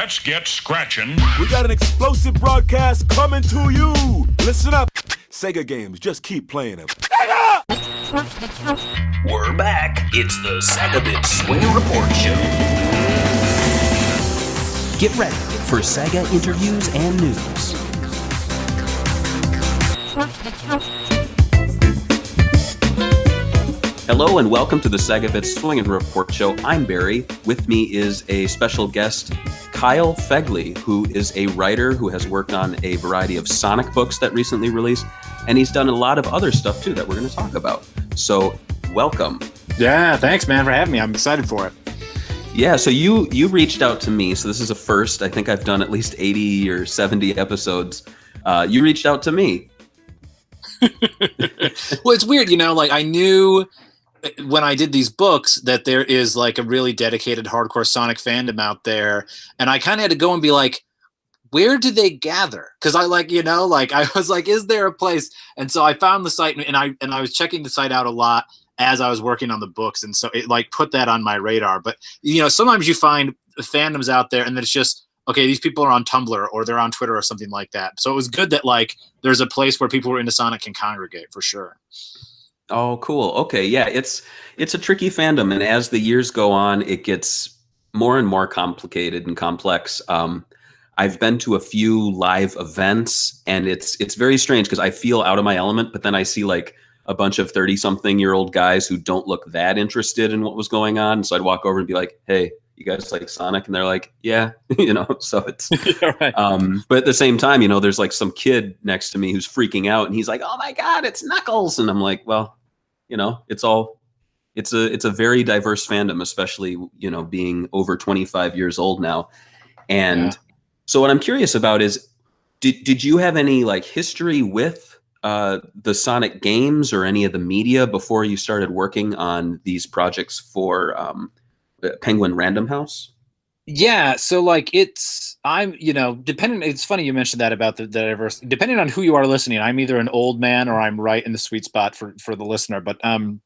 Let's get scratching. We got an explosive broadcast coming to you. Listen up. Sega games, just keep playing them. Sega! We're back. It's the Sega Swingin Report Show. Get ready for Sega interviews and news. Hello and welcome to the Sega Swingin Report Show. I'm Barry. With me is a special guest, Kiel Phegley, who is a writer who has worked on a variety of Sonic books that recently released, and he's done a lot of other stuff too that we're going to talk about. So, welcome. Yeah, thanks, man, for having me. I'm excited for it. Yeah, so you reached out to me, so this is a first. I think I've done at least 80 or 70 episodes. You reached out to me. Well, it's weird, like I knew when I did these books that there is like a really dedicated hardcore Sonic fandom out there, and I kind of had to go and be like, where do they gather? Because I I was like, is there a place? And so I found the site, and I was checking the site out a lot as I was working on the books, and so it like put that on my radar. But sometimes you find fandoms out there, and then it's just, okay, these people are on Tumblr or they're on Twitter or something like that. So it was good that like there's a place where people who are into Sonic can congregate for sure. Oh, cool. Okay, yeah, it's a tricky fandom, and as the years go on, it gets more and more complicated and complex. I've been to a few live events, and it's very strange because I feel out of my element, but then I see like a bunch of 30-something-year-old guys who don't look that interested in what was going on. So I'd walk over and be like, "Hey, you guys like Sonic?" And they're like, "Yeah," So it's, right. But at the same time, there's like some kid next to me who's freaking out, and he's like, "Oh my God, it's Knuckles!" And I'm like, "Well, it's a very diverse fandom, especially being over 25 years old now." And so what I'm curious about is, did you have any like history with the Sonic games or any of the media before you started working on these projects for Penguin Random House? Yeah, so like it's funny you mentioned that about the diverse. Depending on who you are listening, I'm either an old man or I'm right in the sweet spot for the listener. But I'm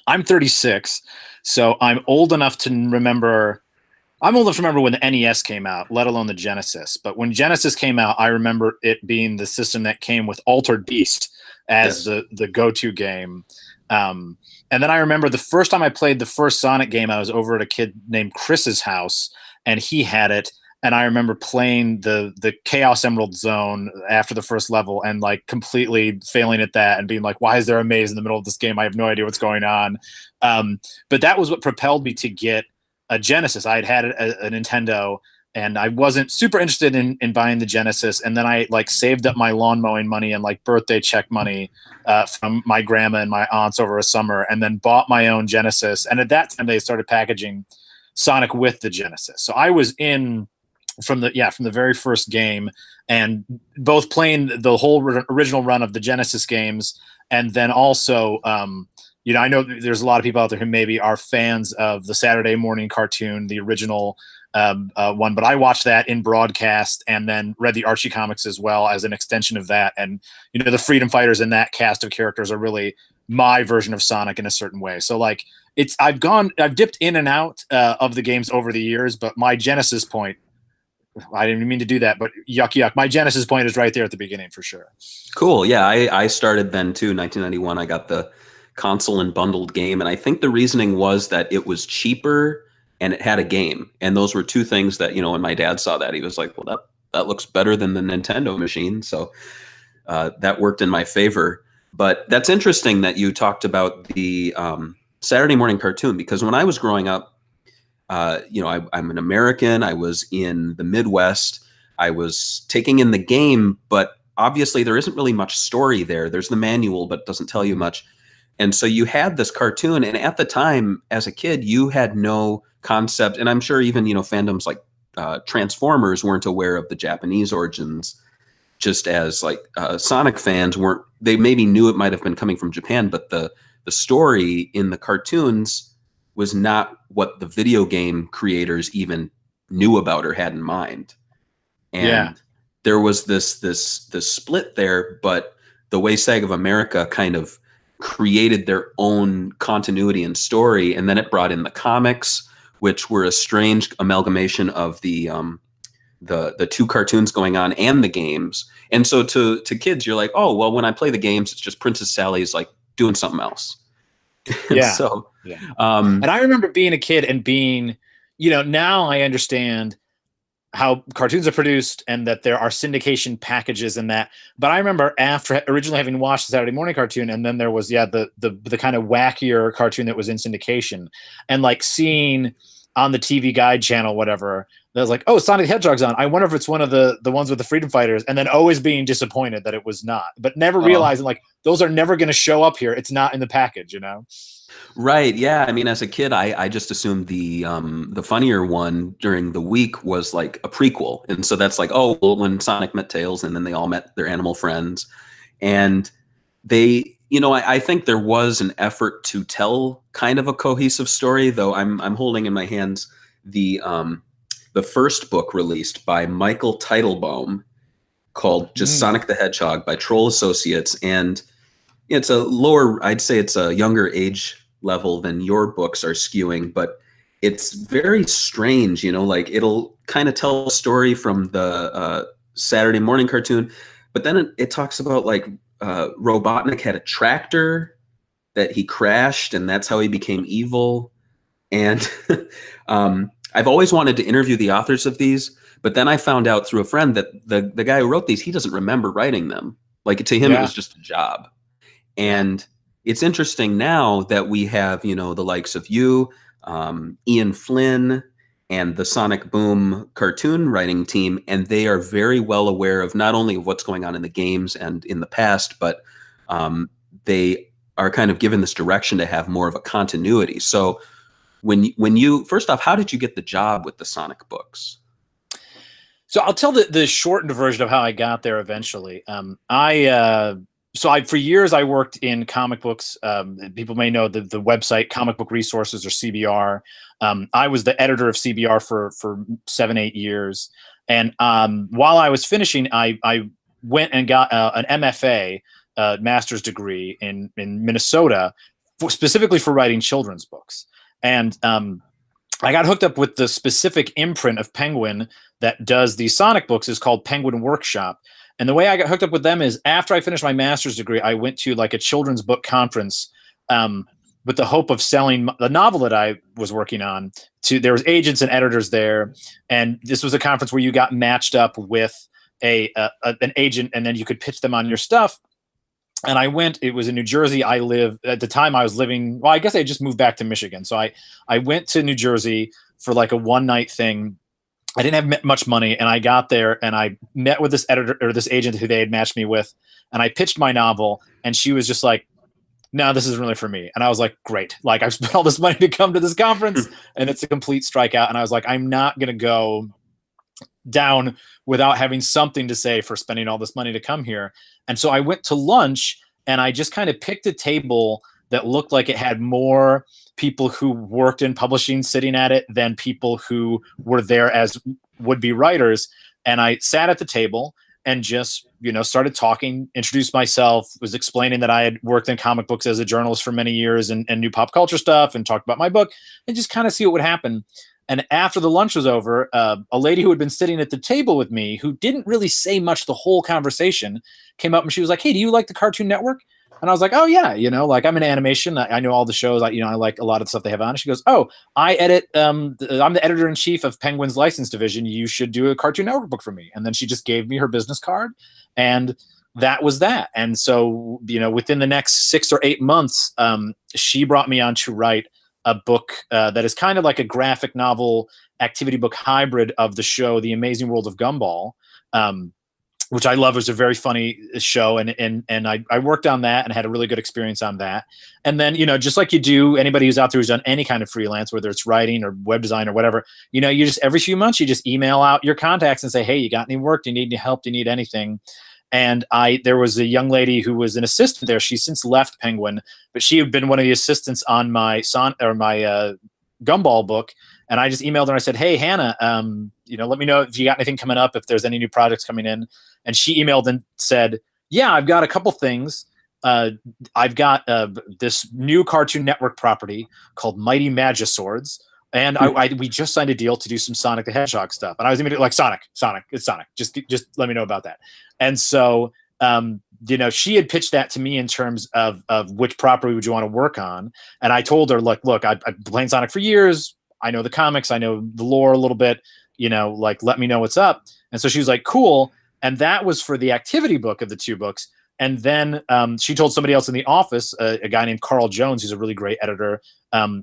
36, so I'm old enough to remember. I'm old enough to remember when the NES came out, let alone the Genesis. But when Genesis came out, I remember it being the system that came with Altered Beast as the go-to game. And then I remember the first time I played the first Sonic game, I was over at a kid named Chris's house, and he had it. And I remember playing the Chaos Emerald Zone after the first level and like completely failing at that and being like, why is there a maze in the middle of this game? I have no idea what's going on. But that was what propelled me to get a Genesis. I had a Nintendo, and I wasn't super interested in buying the Genesis. And then I like saved up my lawn mowing money and like birthday check money from my grandma and my aunts over a summer, and then bought my own Genesis. And at that time, they started packaging Sonic with the Genesis. So I was in from the very first game, and both playing the whole original run of the Genesis games, and then also I know there's a lot of people out there who maybe are fans of the Saturday morning cartoon, the original one, but I watched that in broadcast and then read the Archie comics as well as an extension of that. And, the Freedom Fighters in that cast of characters are really my version of Sonic in a certain way. So like I've dipped in and out of the games over the years, but my Genesis point, I didn't mean to do that, but yuck. My Genesis point is right there at the beginning for sure. Cool. Yeah. I started then too. 1991, I got the console and bundled game, and I think the reasoning was that it was cheaper and it had a game, and those were two things that when my dad saw that, he was like, well, that looks better than the Nintendo machine, so that worked in my favor. But that's interesting that you talked about the Saturday morning cartoon, because when I was growing up, I'm an American, I was in the Midwest, I was taking in the game, but obviously there isn't really much story there. There's the manual, but it doesn't tell you much. And so you had this cartoon, and at the time, as a kid, you had no concept, and I'm sure even, fandoms like Transformers weren't aware of the Japanese origins, just as like Sonic fans weren't. They maybe knew it might have been coming from Japan, but the story in the cartoons was not what the video game creators even knew about or had in mind. And there was this split there, but the way Sega of America kind of created their own continuity and story, and then it brought in the comics, which were a strange amalgamation of the the two cartoons going on and the games. And so to kids, you're like, oh, well, when I play the games, it's just Princess Sally's like doing something else. And Yeah. so, Yeah. And I remember being a kid and being, now I understand how cartoons are produced and that there are syndication packages in that. But I remember after originally having watched the Saturday morning cartoon, and then there was, the kind of wackier cartoon that was in syndication, and like seeing on the TV Guide channel, whatever, that was like, oh, Sonic the Hedgehog's on. I wonder if it's one of the ones with the freedom fighters, and then always being disappointed that it was not, but never realizing like those are never going to show up here. It's not in the package, Right. Yeah. I mean, as a kid, I just assumed the funnier one during the week was like a prequel. And so that's like, oh, well, when Sonic met Tails and then they all met their animal friends. And they, I think there was an effort to tell kind of a cohesive story, though I'm holding in my hands the first book released by Michael Teitelbaum called just Sonic the Hedgehog by Troll Associates. And it's I'd say it's a younger age level than your books are skewing, but it's very strange, like it'll kind of tell a story from the Saturday morning cartoon, but then it talks about like Robotnik had a tractor that he crashed and that's how he became evil. And I've always wanted to interview the authors of these, but then I found out through a friend that the guy who wrote these, he doesn't remember writing them. Like to him, it was just a job. And it's interesting now that we have, the likes of you, Ian Flynn, and the Sonic Boom cartoon writing team, and they are very well aware of not only of what's going on in the games and in the past, but they are kind of given this direction to have more of a continuity. So when you first off, how did you get the job with the Sonic books? So I'll tell the shortened version of how I got there eventually. For years I worked in comic books. People may know the website Comic Book Resources, or CBR. I was the editor of CBR for 7-8 years. And while I was finishing, I went and got an MFA, master's degree in Minnesota, specifically for writing children's books. And I got hooked up with the specific imprint of Penguin that does these Sonic books, is called Penguin Workshop. And the way I got hooked up with them is after I finished my master's degree, I went to like a children's book conference with the hope of selling the novel that I was working on there was agents and editors there. And this was a conference where you got matched up with an agent, and then you could pitch them on your stuff. And I went, it was in New Jersey. At the time I was living, well, I guess I just moved back to Michigan. So I went to New Jersey for like a one-night thing. I didn't have much money, and I got there and I met with this editor or this agent who they had matched me with, and I pitched my novel, and she was just like, no, this isn't really for me. And I was like, great. Like, I've spent all this money to come to this conference and it's a complete strikeout. And I was like, I'm not going to go down without having something to say for spending all this money to come here. And so I went to lunch and I just kind of picked a table that looked like it had more people who worked in publishing sitting at it than people who were there as would-be writers. And I sat at the table and just, started talking, introduced myself, was explaining that I had worked in comic books as a journalist for many years and knew pop culture stuff, and talked about my book and just kind of see what would happen. And after the lunch was over, a lady who had been sitting at the table with me, who didn't really say much the whole conversation, came up and she was like, hey, do you like the Cartoon Network? And I was like, oh yeah, like I'm in animation. I know all the shows. I like a lot of the stuff they have on. And she goes, oh, I edit. I'm the editor in chief of Penguin's license division. You should do a Cartoon Network book for me. And then she just gave me her business card, and that was that. And so, within the next 6 or 8 months, she brought me on to write a book that is kind of like a graphic novel activity book hybrid of the show, The Amazing World of Gumball. Which I love. It was a very funny show. And I worked on that and had a really good experience on that. And then, just like you do, anybody who's out there who's done any kind of freelance, whether it's writing or web design or whatever, you just every few months, you just email out your contacts and say, hey, you got any work? Do you need any help? Do you need anything? And there was a young lady who was an assistant there. She's since left Penguin, but she had been one of the assistants on my Gumball book. And I just emailed her and I said, hey, Hannah, let me know if you got anything coming up, if there's any new projects coming in. And she emailed and said, yeah, I've got a couple things. I've got this new Cartoon Network property called Mighty Magiswords, And we just signed a deal to do some Sonic the Hedgehog stuff. And I was immediately like, Sonic, it's Sonic. Just let me know about that. And so, she had pitched that to me in terms of which property would you want to work on. And I told her, look, I've been playing Sonic for years. I know the comics. I know the lore a little bit, let me know what's up. And so she was like, cool. And that was for the activity book of the 2 books. And then she told somebody else in the office, a guy named Carl Jones, who's a really great editor.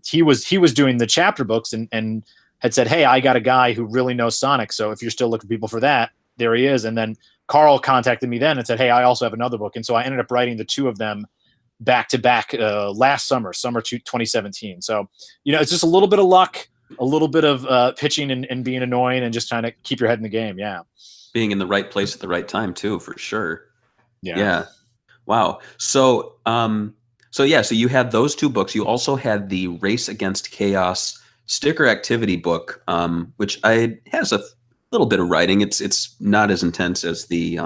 He was doing the chapter books and had said, hey, I got a guy who really knows Sonic. So if you're still looking for people for that, there he is. And then Carl contacted me then and said, hey, I also have another book. And so I ended up writing the 2 of them back to back last summer 2017. So, it's just a little bit of luck, a little bit of pitching and being annoying and just trying to keep your head in the game. Yeah. Being in the right place at the right time too, for sure. Yeah. Wow. So you had those 2 books. You also had the Race Against Chaos sticker activity book, which has a little bit of writing. It's not as intense as the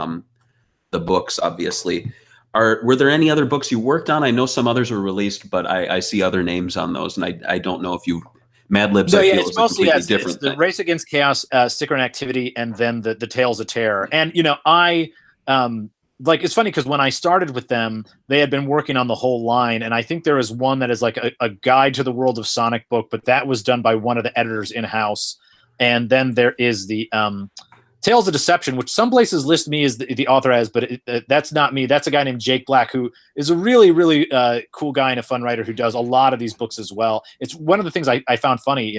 books, obviously. Were there any other books you worked on? I know some others were released, but I see other names on those, and I don't know if you Mad Libs. No, I feel it's is a mostly completely it's different the thing. Race Against Chaos sticker and activity, and then the Tales of Terror. And I it's funny because when I started with them, they had been working on the whole line, and I think there is one that is like a guide to the world of Sonic book, but that was done by one of the editors in house. And then there is the Tales of Deception, which some places list me as the author as, but that's not me. That's a guy named Jake Black, who is a really, really cool guy and a fun writer who does a lot of these books as well. It's one of the things I found funny,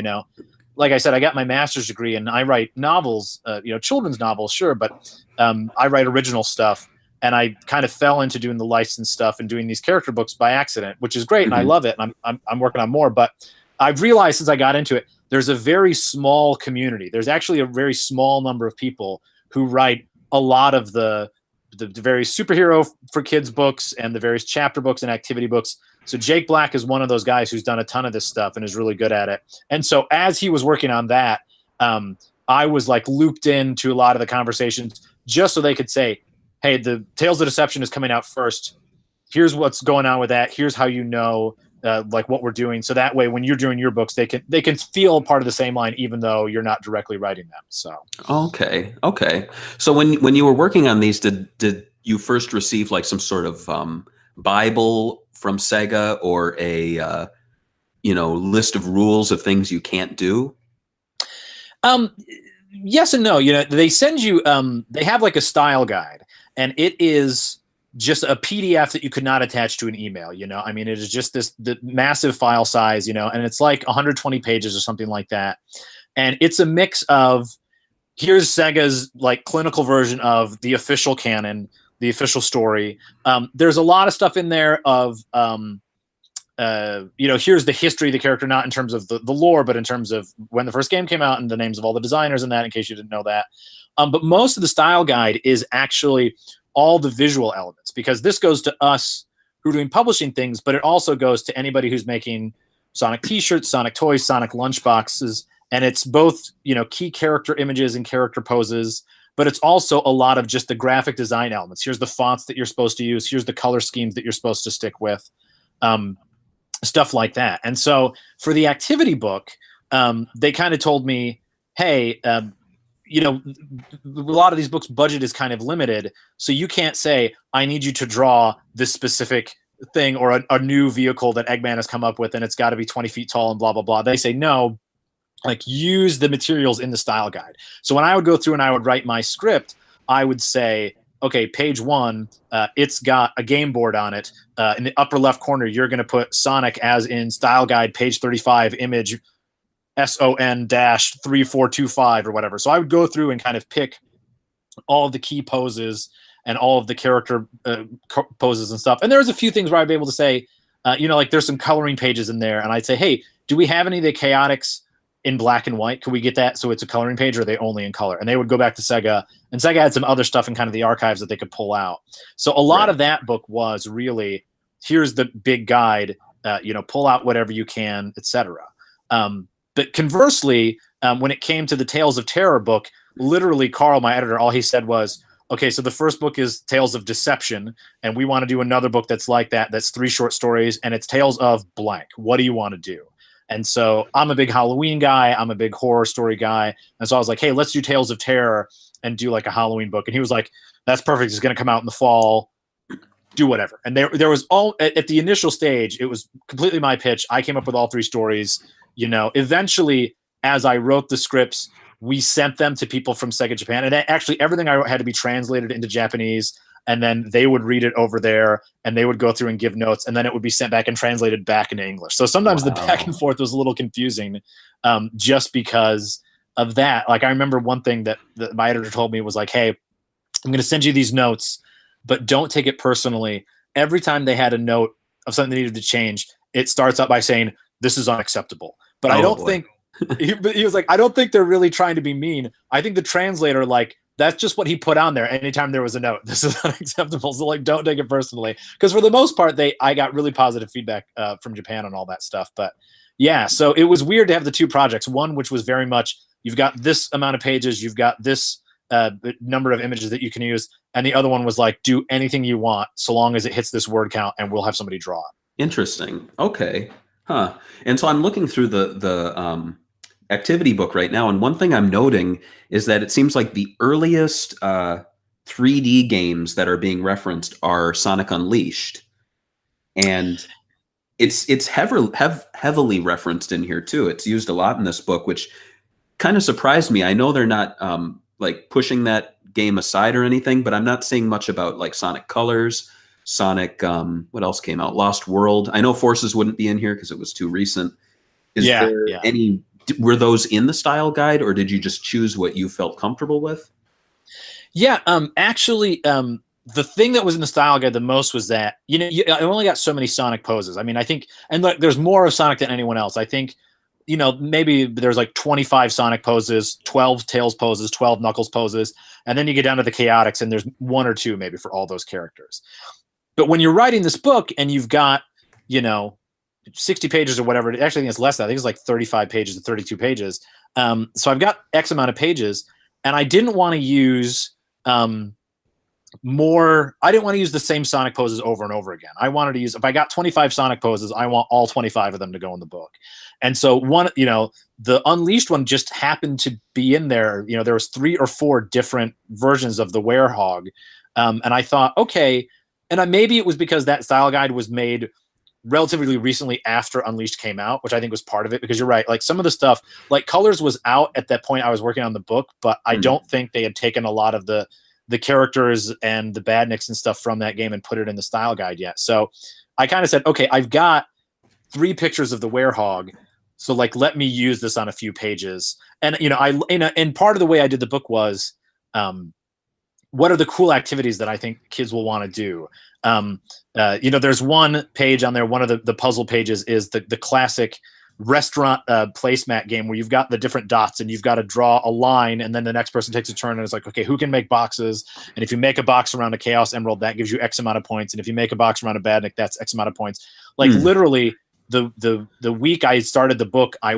Like I said, I got my master's degree and I write novels, children's novels, sure, but I write original stuff. And I kind of fell into doing the licensed stuff and doing these character books by accident, which is great, and I love it. And I'm working on more, but I've realized since I got into it, there's a very small community. There's actually a very small number of people who write a lot of the various superhero for kids books and the various chapter books and activity books. So Jake Black is one of those guys who's done a ton of this stuff and is really good at it. And so as he was working on that, I was like looped into a lot of the conversations just so they could say, hey, the Tales of Deception is coming out first. Here's what's going on with that. Here's how what we're doing. So that way, when you're doing your books, they can feel part of the same line, even though you're not directly writing them. So okay. So when you were working on these, did you first receive like some sort of Bible from Sega or a list of rules of things you can't do? Yes and no. They send you. They have like a style guide. And it is just a PDF that you could not attach to an email, I mean, it is just the massive file size, and it's like 120 pages or something like that. And it's a mix of, here's Sega's like clinical version of the official canon, the official story. There's a lot of stuff in there of, here's the history of the character, not in terms of the lore, but in terms of when the first game came out and the names of all the designers and that, in case you didn't know that. But most of the style guide is actually all the visual elements, because this goes to us who are doing publishing things, but it also goes to anybody who's making Sonic t-shirts, Sonic toys, Sonic lunchboxes. And it's both, key character images and character poses, but it's also a lot of just the graphic design elements. Here's the fonts that you're supposed to use. Here's the color schemes that you're supposed to stick with, stuff like that. And so for the activity book, they kind of told me, hey, a lot of these books' budget is kind of limited, so you can't say, I need you to draw this specific thing or a new vehicle that Eggman has come up with, and it's got to be 20 feet tall and blah, blah, blah. They say, no, use the materials in the style guide. So when I would go through and I would write my script, I would say, okay, page 1, it's got a game board on it. In the upper left corner, you're going to put Sonic as in style guide, page 35, image SON-3425 or whatever. So I would go through and kind of pick all of the key poses and all of the character poses and stuff. And there was a few things where I'd be able to say, there's some coloring pages in there. And I'd say, hey, do we have any of the chaotics in black and white? Can we get that so it's a coloring page, or are they only in color? And they would go back to Sega, and Sega had some other stuff in kind of the archives that they could pull out. So a lot of that book was really, here's the big guide, pull out whatever you can, etc. But conversely, when it came to the Tales of Terror book, literally Carl, my editor, all he said was, okay, so the first book is Tales of Deception, and we want to do another book that's like that, that's 3 short stories, and it's Tales of blank. What do you want to do? And so I'm a big Halloween guy. I'm a big horror story guy. And so I was like, hey, let's do Tales of Terror and do like a Halloween book. And he was like, that's perfect. It's going to come out in the fall. Do whatever. And there was all at the initial stage, it was completely my pitch. I came up with all 3 stories. You know, eventually, as I wrote the scripts, we sent them to people from Sega Japan. And actually, everything I wrote had to be translated into Japanese. And then they would read it over there and they would go through and give notes. And then it would be sent back and translated back into English. So sometimes the back and forth was a little confusing just because of that. Like I remember one thing that my editor told me was like, hey, I'm going to send you these notes, but don't take it personally. Every time they had a note of something they needed to change, it starts out by saying, this is unacceptable. But I don't think, he was like, I don't think they're really trying to be mean. I think the translator, like, that's just what he put on there. Anytime there was a note, this is unacceptable. So like, don't take it personally. Because for the most part, I got really positive feedback from Japan on all that stuff. But yeah, so it was weird to have the 2 projects. One, which was very much, you've got this amount of pages, you've got this number of images that you can use. And the other one was like, do anything you want so long as it hits this word count and we'll have somebody draw it. Interesting. Okay. Huh. And so I'm looking through the activity book right now, and one thing I'm noting is that it seems like the earliest 3D games that are being referenced are Sonic Unleashed, and it's heavily referenced in here too. It's used a lot in this book, which kind of surprised me. I know they're not like pushing that game aside or anything, but I'm not seeing much about like Sonic Colors, Sonic. What else came out? Lost World. I know Forces wouldn't be in here because it was too recent. Is there any? Were those in the style guide, or did you just choose what you felt comfortable with? Yeah, actually, the thing that was in the style guide the most was that, you know, I only got so many Sonic poses. I mean, I think, and look, there's more of Sonic than anyone else. I think, you know, maybe there's like 25 Sonic poses, 12 Tails poses, 12 Knuckles poses, and then you get down to the Chaotix, and there's 1 or 2 maybe for all those characters. But when you're writing this book and you've got, you know, 60 pages or whatever, actually I think it's less than that. I think it's like 35 pages to 32 pages. So I've got X amount of pages, and I didn't want to use more. I didn't want to use the same Sonic poses over and over again. I wanted to use, if I got 25 Sonic poses, I want all 25 of them to go in the book. And so one, you know, the Unleashed one just happened to be in there. You know, there was 3 or 4 different versions of the Werehog. And I thought, okay, and maybe it was because that style guide was made relatively recently after Unleashed came out, which I think was part of it, because you're right. Like some of the stuff, like Colors was out at that point I was working on the book, but I don't think they had taken a lot of the characters and the badniks and stuff from that game and put it in the style guide yet. So I kind of said, okay, I've got 3 pictures of the Werehog, so like, let me use this on a few pages. And, you know, and part of the way I did the book was, what are the cool activities that I think kids will want to do? You know, there's one page on there. One of the puzzle pages is the classic restaurant placemat game where you've got the different dots and you've got to draw a line, and then the next person takes a turn and it's like, okay, who can make boxes? And if you make a box around a Chaos Emerald, that gives you X amount of points. And if you make a box around a Badnik, that's X amount of points. Like literally the week I started the book, I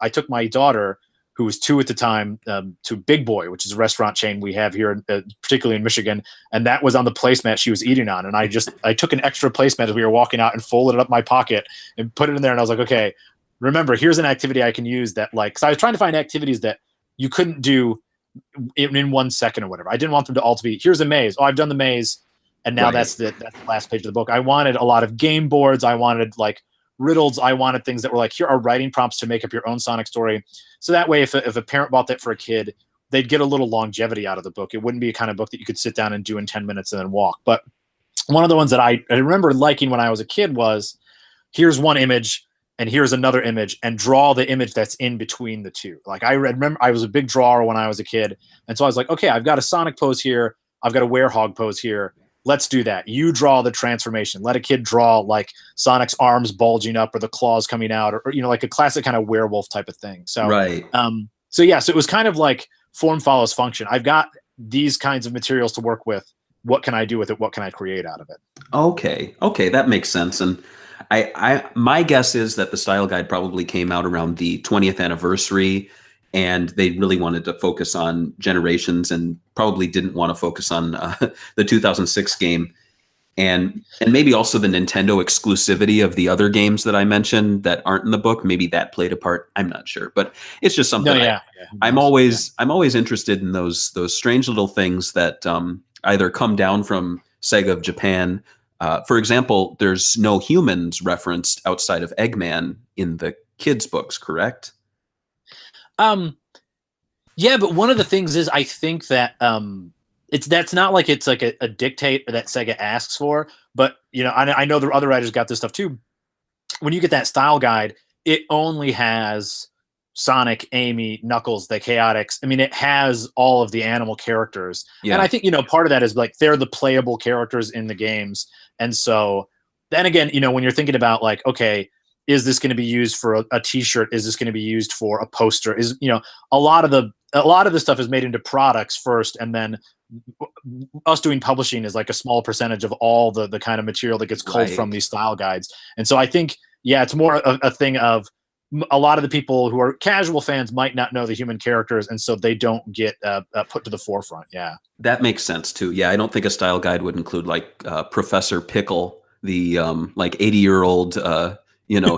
took my daughter, who was 2 at the time, to Big Boy, which is a restaurant chain we have here, particularly in Michigan. And that was on the placemat she was eating on. And I took an extra placemat as we were walking out and folded it up my pocket and put it in there. And I was like, okay, remember, here's an activity I can use that, like, because I was trying to find activities that you couldn't do in 1 second or whatever. I didn't want them to all to be, here's a maze. Oh, I've done the maze. And now that's the last page of the book. I wanted a lot of game boards. I wanted like riddles. I wanted things that were like, here are writing prompts to make up your own Sonic story. So that way, if a parent bought that for a kid, they'd get a little longevity out of the book. It wouldn't be a kind of book that you could sit down and do in 10 minutes and then walk. But one of the ones that I remember liking when I was a kid was, here's one image and here's another image, and draw the image that's in between the two. Like I remember I was a big drawer when I was a kid. And so I was like, okay, I've got a Sonic pose here. I've got a Werehog pose here. Let's do that. You draw the transformation. Let a kid draw like Sonic's arms bulging up or the claws coming out, or you know, like a classic kind of werewolf type of thing. So, so it was kind of like form follows function. I've got these kinds of materials to work with. What can I do with it? What can I create out of it? Okay, that makes sense. And my guess is that the style guide probably came out around the 20th anniversary, and they really wanted to focus on Generations and probably didn't want to focus on the 2006 game. and maybe also the Nintendo exclusivity of the other games that I mentioned that aren't in the book. Maybe that played a part. I'm not sure, but it's just something. I'm always interested in those strange little things that either come down from Sega of Japan. For example, there's no humans referenced outside of Eggman in the kids' books, correct? Yeah, but one of the things is I think that that's not like it's like a dictate that Sega asks for, but I know the other writers got this stuff too. When you get that style guide, it only has Sonic, Amy, Knuckles, the Chaotix. I mean, it has all of the animal characters. Yeah. And I think, part of that is like they're the playable characters in the games. And so then again, when you're thinking about like, okay, is this going to be used for a t-shirt? Is this going to be used for a poster? Is, a lot of the stuff is made into products first, and then us doing publishing is like a small percentage of all the kind of material that gets culled from these style guides. And so I think, it's more a thing of a lot of the people who are casual fans might not know the human characters, and so they don't get put to the forefront. Yeah, that makes sense too. Yeah, I don't think a style guide would include like Professor Pickle, the like 80-year-old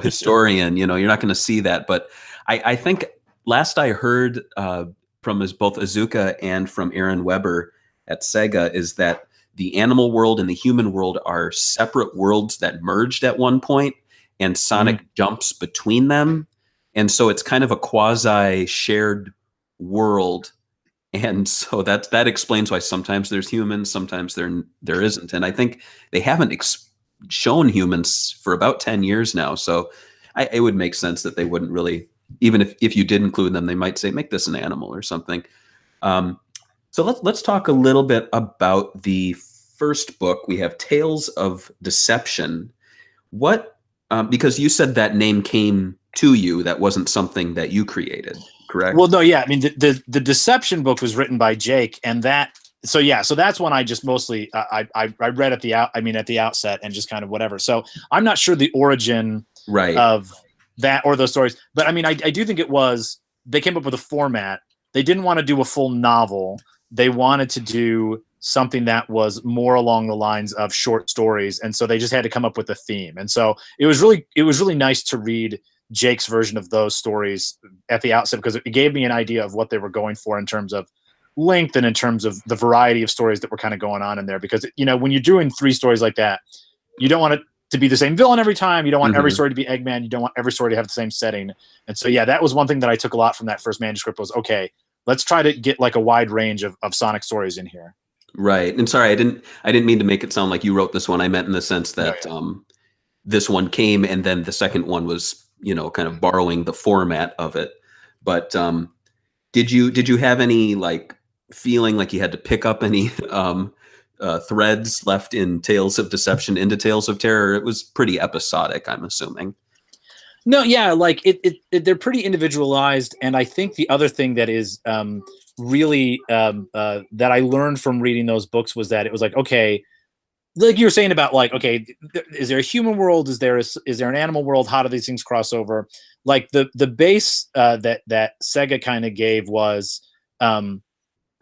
historian. You're not going to see that. But I think last I heard from both Azuka and from Aaron Weber at Sega is that the animal world and the human world are separate worlds that merged at one point, and Sonic jumps between them. And so it's kind of a quasi shared world. And so that explains why sometimes there's humans, sometimes there isn't. And I think they haven't shown humans for about 10 years now. So it would make sense that they wouldn't really, even if you did include them, they might say, make this an animal or something. So let's talk a little bit about the first book. We have Tales of Deception. What, because you said that name came to you, that wasn't something that you created, correct? Well, no, yeah. I mean, the Deception book was written by Jake, and so that's one I just mostly I read at the outset and just kind of whatever. So I'm not sure the origin of that or those stories, but I mean, I do think they came up with a format. They didn't want to do a full novel. They wanted to do something that was more along the lines of short stories, and so they just had to come up with a theme. And so it was really nice to read Jake's version of those stories at the outset, because it gave me an idea of what they were going for in terms of length and in terms of the variety of stories that were kind of going on in there. Because when you're doing 3 stories like that, you don't want it to be the same villain every time. You don't want every story to be Eggman. You don't want every story to have the same setting. And so that was one thing that I took a lot from that first manuscript was, okay, let's try to get like a wide range of Sonic stories in here. Right. And sorry, I didn't mean to make it sound like you wrote this one. I meant in the sense that this one came and then the second one was, kind of borrowing the format of it. But did you have any like feeling like you had to pick up any threads left in Tales of Deception into Tales of Terror? It was pretty episodic, I'm assuming. No, yeah, like they're pretty individualized, and I think the other thing that is really that I learned from reading those books was that it was like, okay, like you were saying about like, okay, is there a human world? Is there an animal world? How do these things cross over? Like the base that Sega kind of gave was, and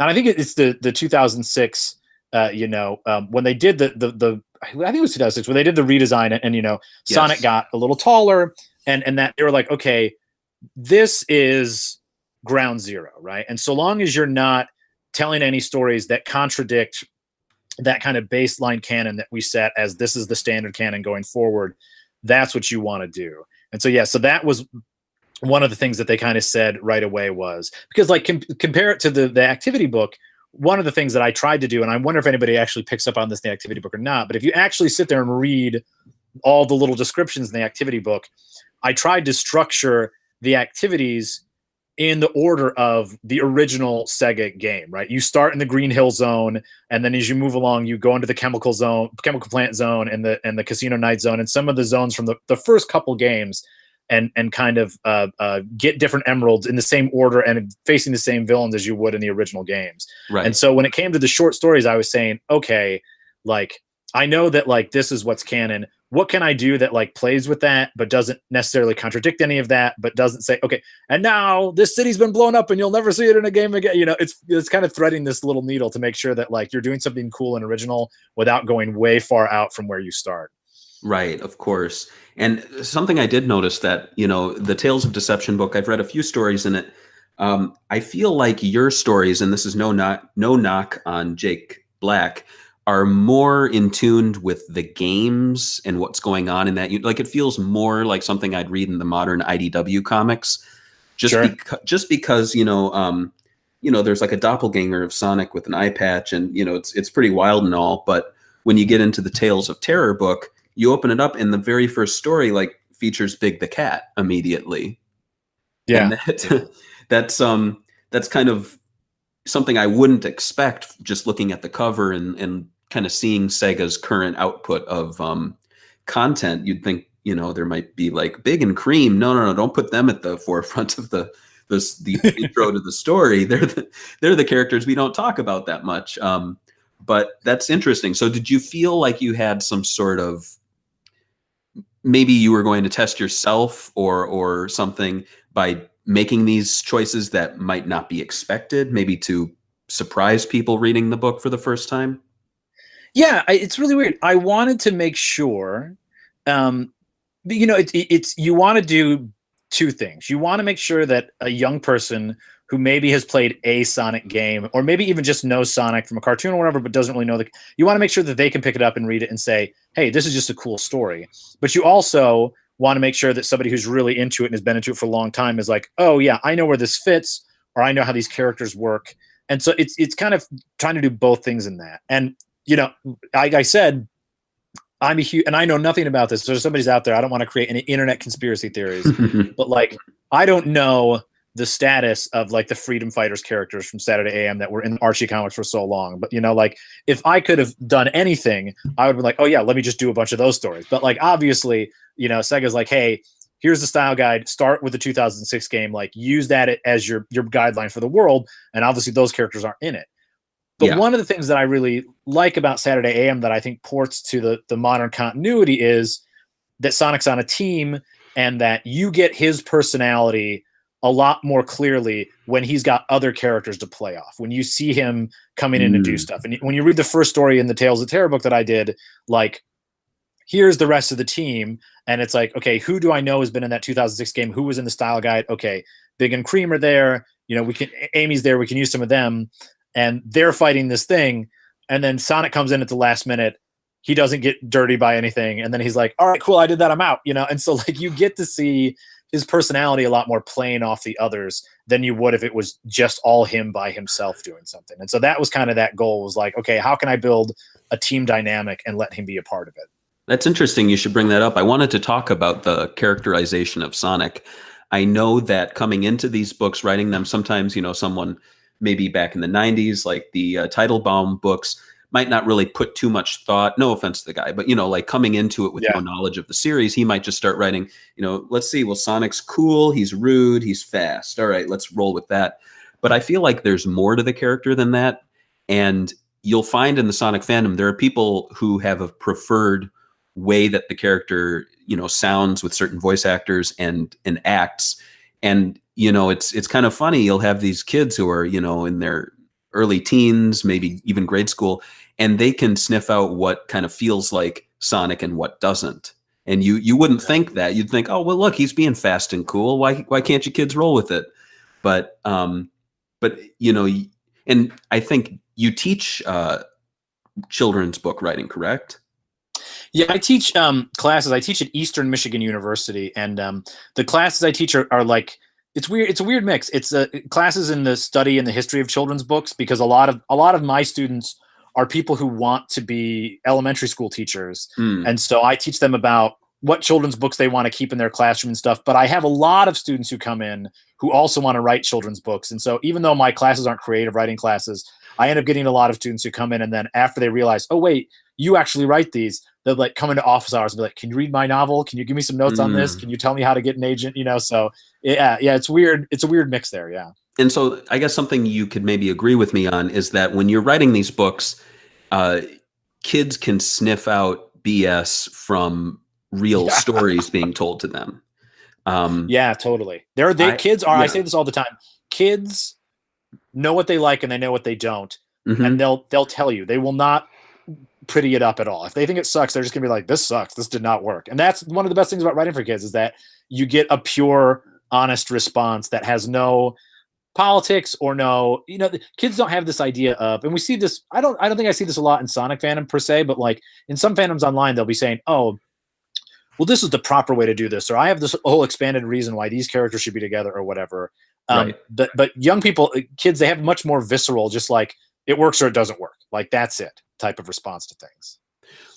I think it's the 2006, when they did the I think it was 2006 when they did the redesign, and Sonic got a little taller, and that they were like, okay, this is ground zero, right? And so long as you're not telling any stories that contradict that kind of baseline canon that we set as this is the standard canon going forward, that's what you want to do. And so so that was one of the things that they kind of said right away, was because like compare it to the activity book. One of the things that I tried to do, and I wonder if anybody actually picks up on this in the activity book or not, but if you actually sit there and read all the little descriptions in the activity book, I tried to structure the activities in the order of the original Sega game, right? You start in the Green Hill Zone, and then as you move along, you go into the chemical plant zone, and the casino night zone, and some of the zones from the first couple games, and kind of get different emeralds in the same order and facing the same villains as you would in the original games. Right. And so when it came to the short stories, I was saying, okay, like I know that like this is what's canon, what can I do that like plays with that, but doesn't necessarily contradict any of that, but doesn't say, okay, and now this city's been blown up and you'll never see it in a game again. You know, it's kind of threading this little needle to make sure that like you're doing something cool and original without going way far out from where you start. Right, of course. And something I did notice that, you know, the Tales of Deception book, I've read a few stories in it. I feel like your stories, and this is no knock on Jake Black, are more in tune with the games and what's going on in that. Like it feels more like something I'd read in the modern IDW comics, just because you know, there's like a doppelganger of Sonic with an eye patch, and you know, it's pretty wild and all. But when you get into the Tales of Terror book, you open it up, and the very first story like features Big the Cat immediately. Yeah, and that's kind of something I wouldn't expect just looking at the cover and kind of seeing Sega's current output of content. You'd think, you know, there might be like Big and Cream. No, don't put them at the forefront of the intro to the story. They're the characters we don't talk about that much. But that's interesting. So did you feel like you had some sort of, maybe you were going to test yourself or something by making these choices that might not be expected, maybe to surprise people reading the book for the first time? Yeah, it's really weird. I wanted to make sure, you know, it's you want to do two things. You want to make sure that a young person who maybe has played a Sonic game, or maybe even just knows Sonic from a cartoon or whatever, but doesn't really know you want to make sure that they can pick it up and read it and say, hey, this is just a cool story. But you also want to make sure that somebody who's really into it and has been into it for a long time is like, oh yeah, I know where this fits, or I know how these characters work. And so it's kind of trying to do both things in that. And you know, like I said, I'm a huge, and I know nothing about this. So if somebody's out there, I don't want to create any internet conspiracy theories, but like, I don't know the status of like the freedom fighters characters from Saturday AM that were in Archie comics for so long. But you know, like if I could have done anything, I would be like, oh yeah, let me just do a bunch of those stories. But like, obviously, you know, Sega's like, hey, here's the style guide, start with the 2006 game, like use that as your guideline for the world. And obviously those characters aren't in it. But one of the things that I really like about Saturday AM that I think ports to the modern continuity is that Sonic's on a team and that you get his personality a lot more clearly when he's got other characters to play off, when you see him coming in and do stuff. And when you read the first story in the Tales of Terror book that I did, like, here's the rest of the team. And it's like, okay, who do I know has been in that 2006 game? Who was in the style guide? Okay, Big and Cream are there. You know, Amy's there. We can use some of them. And they're fighting this thing, and then Sonic comes in at the last minute. He doesn't get dirty by anything, and then he's like, all right, cool, I did that, I'm out, you know? And so like you get to see his personality a lot more playing off the others than you would if it was just all him by himself doing something. And so that was kind of that goal, was like, okay, how can I build a team dynamic and let him be a part of it? That's interesting. You should bring that up. I wanted to talk about the characterization of Sonic. I know that coming into these books, writing them, sometimes, you know, someone maybe back in the 90s, like the Teitelbaum books, might not really put too much thought. No offense to the guy, but, you know, like coming into it with no knowledge of the series, he might just start writing, you know, let's see, well, Sonic's cool, he's rude, he's fast. All right, let's roll with that. But I feel like there's more to the character than that. And you'll find in the Sonic fandom, there are people who have a preferred way that the character, you know, sounds with certain voice actors and acts. And you know, it's kind of funny. You'll have these kids who are, you know, in their early teens, maybe even grade school, and they can sniff out what kind of feels like Sonic and what doesn't. And you wouldn't think that. You'd think, oh, well, look, he's being fast and cool. Why can't you kids roll with it? But you know, and I think you teach children's book writing, correct? Yeah, I teach classes. I teach at Eastern Michigan University, and the classes I teach are like, it's weird. It's a weird mix. It's classes in the study and the history of children's books, because a lot of my students are people who want to be elementary school teachers, and so I teach them about what children's books they want to keep in their classroom and stuff. But I have a lot of students who come in who also want to write children's books, and so even though my classes aren't creative writing classes, I end up getting a lot of students who come in, and then after they realize, oh wait, you actually write these, they'll like come into office hours and be like, can you read my novel? Can you give me some notes on this? Can you tell me how to get an agent? You know, so yeah, it's weird. It's a weird mix there. Yeah. And so I guess something you could maybe agree with me on is that when you're writing these books, kids can sniff out BS from real stories being told to them. Yeah, totally. Kids are. I say this all the time. Kids know what they like and they know what they don't, and they'll tell you. They will not pretty it up at all. If they think it sucks, they're just gonna be like, "This sucks. This did not work." And that's one of the best things about writing for kids is that you get a pure, honest response that has no politics or no. The kids don't have this idea of, and we see this. I don't think I see this a lot in Sonic fandom per se, but like in some fandoms online, they'll be saying, "Oh, well, this is the proper way to do this," or "I have this whole expanded reason why these characters should be together," or whatever. Right. But young people, kids, they have much more visceral, just like it works or it doesn't work. Like that's it type of response to things.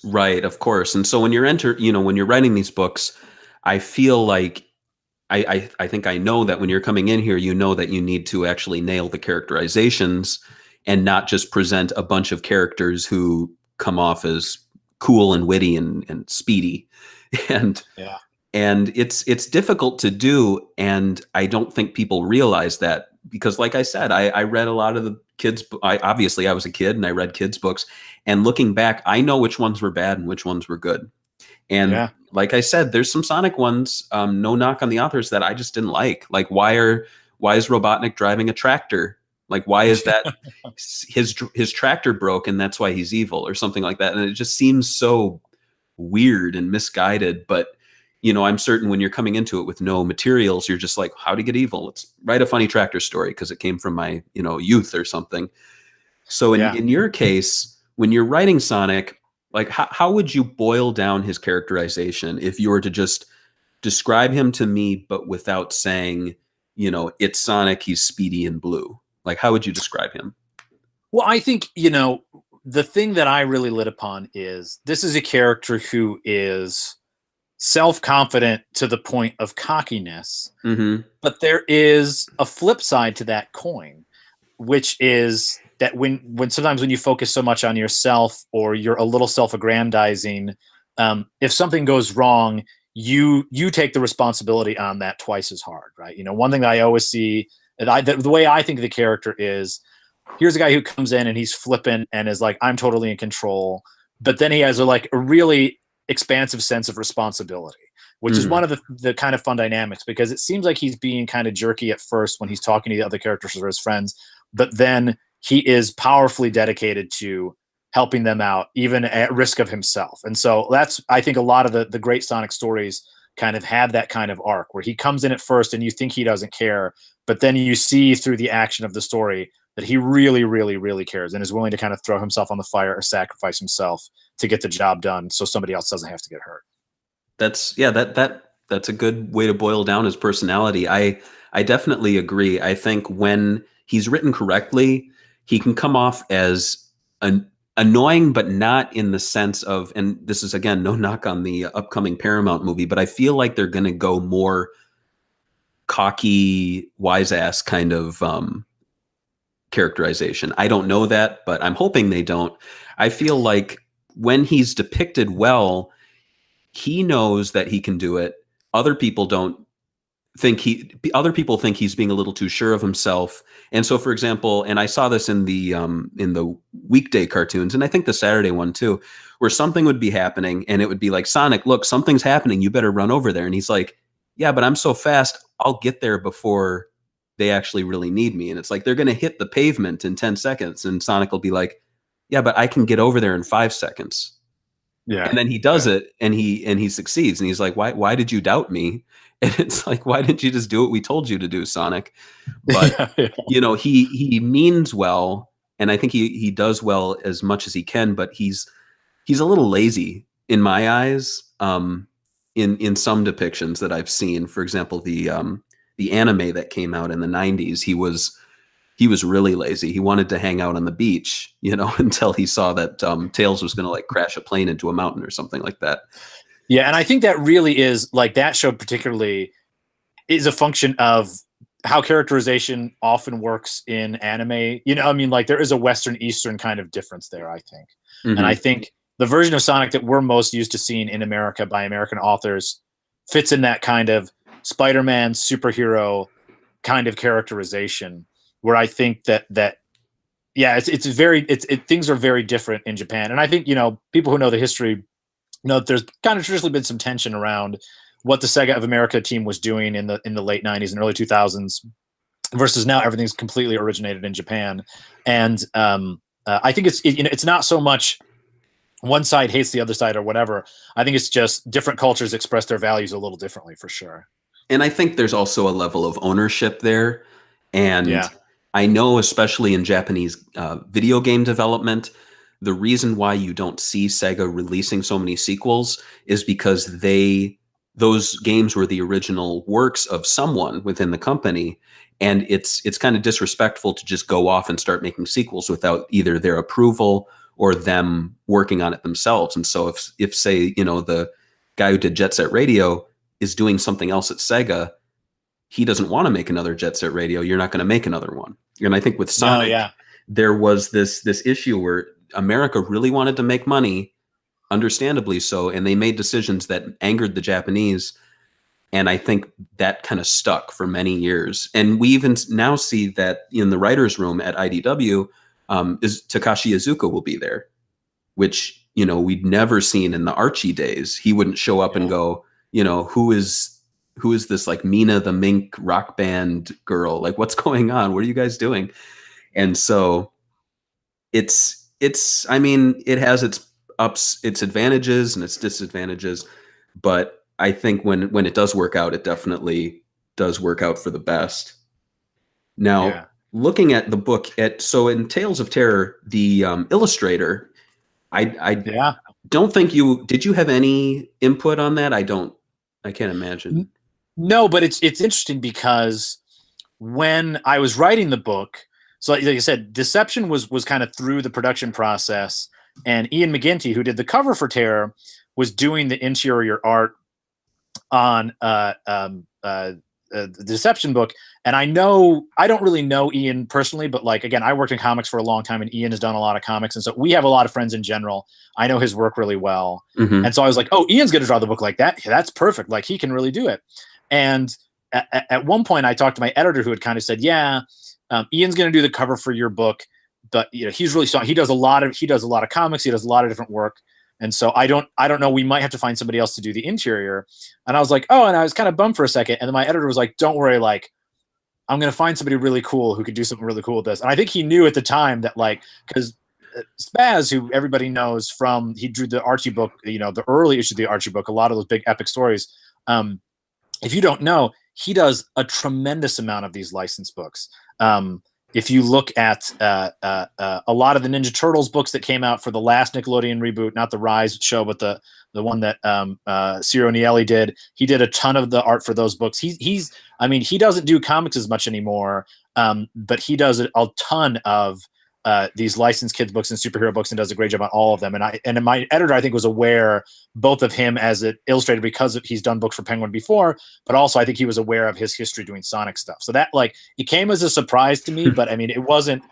Right, of course. And so when when you're writing these books, I feel like I think I know that when you're coming in here, you know that you need to actually nail the characterizations and not just present a bunch of characters who come off as cool and witty and speedy. And yeah. And it's difficult to do, and I don't think people realize that because, like I said, I read a lot of the kids. Obviously, I was a kid and I read kids' books. And looking back, I know which ones were bad and which ones were good. And like I said, there's some Sonic ones. No knock on the authors that I just didn't like. Like why is Robotnik driving a tractor? Like why is that his tractor broke and that's why he's evil or something like that? And it just seems so weird and misguided, but. I'm certain when you're coming into it with no materials, you're just like, how to get evil? Let's write a funny tractor story because it came from my, youth or something. So in your case, when you're writing Sonic, like how would you boil down his characterization if you were to just describe him to me, but without saying, it's Sonic, he's speedy and blue? Like, how would you describe him? Well, I think, the thing that I really lit upon is this is a character who is self-confident to the point of cockiness, but there is a flip side to that coin, which is that when sometimes when you focus so much on yourself or you're a little self-aggrandizing, if something goes wrong, you take the responsibility on that twice as hard, right? One thing that I always see, the way I think of the character is, here's a guy who comes in and he's flippant and is like, I'm totally in control, but then he has a really expansive sense of responsibility, which is one of the kind of fun dynamics, because it seems like he's being kind of jerky at first when he's talking to the other characters or his friends, but then he is powerfully dedicated to helping them out, even at risk of himself. And so that's, I think, a lot of the great Sonic stories kind of have that kind of arc where he comes in at first and you think he doesn't care, but then you see through the action of the story that he really, really, really cares and is willing to kind of throw himself on the fire or sacrifice himself to get the job done so somebody else doesn't have to get hurt. That's a good way to boil down his personality. I definitely agree. I think when he's written correctly, he can come off as annoying, but not in the sense of, and this is again, no knock on the upcoming Paramount movie, but I feel like they're going to go more cocky, wise ass kind of, characterization. I don't know that, but I'm hoping they don't. I feel like when he's depicted well, he knows that he can do it. Other people think he's being a little too sure of himself. And so, for example, and I saw this in the weekday cartoons, and I think the Saturday one too, where something would be happening and it would be like, Sonic, look, something's happening. You better run over there. And he's like, yeah, but I'm so fast. I'll get there before they actually really need me. And it's like, they're going to hit the pavement in 10 seconds. And Sonic will be like, yeah, but I can get over there in 5 seconds. Yeah. And then he does it and he succeeds. And he's like, why did you doubt me? And it's like, why didn't you just do what we told you to do, Sonic? But, he means well. And I think he does well as much as he can, but he's a little lazy in my eyes. In some depictions that I've seen, for example, the anime that came out in the 90s, he was really lazy. He wanted to hang out on the beach, until he saw that Tails was going to crash a plane into a mountain or something like that. Yeah, and I think that really is that show particularly is a function of how characterization often works in anime. There is a Western Eastern kind of difference there, I think. Mm-hmm. And I think the version of Sonic that we're most used to seeing in America by American authors fits in that kind of Spider-Man superhero kind of characterization, where I think that things are very different in Japan. And I think, people who know the history know, there's kind of traditionally been some tension around what the Sega of America team was doing in the late 90s and early 2000s versus now everything's completely originated in Japan. And I think it's not so much one side hates the other side or whatever. I think it's just different cultures express their values a little differently for sure. And I think there's also a level of ownership there. And Yeah. I know, especially in Japanese video game development, the reason why you don't see Sega releasing so many sequels is because those games were the original works of someone within the company. And it's kind of disrespectful to just go off and start making sequels without either their approval or them working on it themselves. And so if say, the guy who did Jet Set Radio is doing something else at Sega, he doesn't want to make another Jet Set Radio. You're not going to make another one. And I think with Sonic, there was this issue where America really wanted to make money, understandably so, and they made decisions that angered the Japanese. And I think that kind of stuck for many years. And we even now see that in the writer's room at IDW, is Takashi Iizuka will be there, which, we'd never seen in the Archie days. He wouldn't show up and go, who is this like Mina the Mink rock band girl? Like, what's going on? What are you guys doing? And so I mean, it has its ups, its advantages and its disadvantages, but I think when it does work out, it definitely does work out for the best. Now, looking at the book, so in Tales of Terror, the illustrator, I don't think did you have any input on that? I can't imagine. No, but it's interesting because when I was writing the book, so like I said, Deception was kind of through the production process, and Ian McGinty, who did the cover for Terror, was doing the interior art on the Deception book. And I don't really know Ian personally, but like, again, I worked in comics for a long time and Ian has done a lot of comics. And so we have a lot of friends in general. I know his work really well. Mm-hmm. And so I was like, oh, Ian's going to draw the book like that. That's perfect. Like he can really do it. And at one point I talked to my editor who had kind of said, Ian's going to do the cover for your book, but he's really strong. He does a lot of comics. He does a lot of different work. And so I don't know. We might have to find somebody else to do the interior. And I was like, oh, and I was kind of bummed for a second. And then my editor was like, don't worry. Like, I'm going to find somebody really cool who could do something really cool with this. And I think he knew at the time that because Spazz, who everybody knows from, he drew the Archie book, the early issue of the Archie book, a lot of those big epic stories. If you don't know, he does a tremendous amount of these licensed books. If you look at a lot of the Ninja Turtles books that came out for the last Nickelodeon reboot, not the Rise show, but the one that Ciro Nieli did, he did a ton of the art for those books. He doesn't do comics as much anymore, but he does a ton of these licensed kids books and superhero books and does a great job on all of them. And my editor, I think, was aware both of him as an illustrator because he's done books for Penguin before, but also I think he was aware of his history doing Sonic stuff. So that it came as a surprise to me, but I mean, it wasn't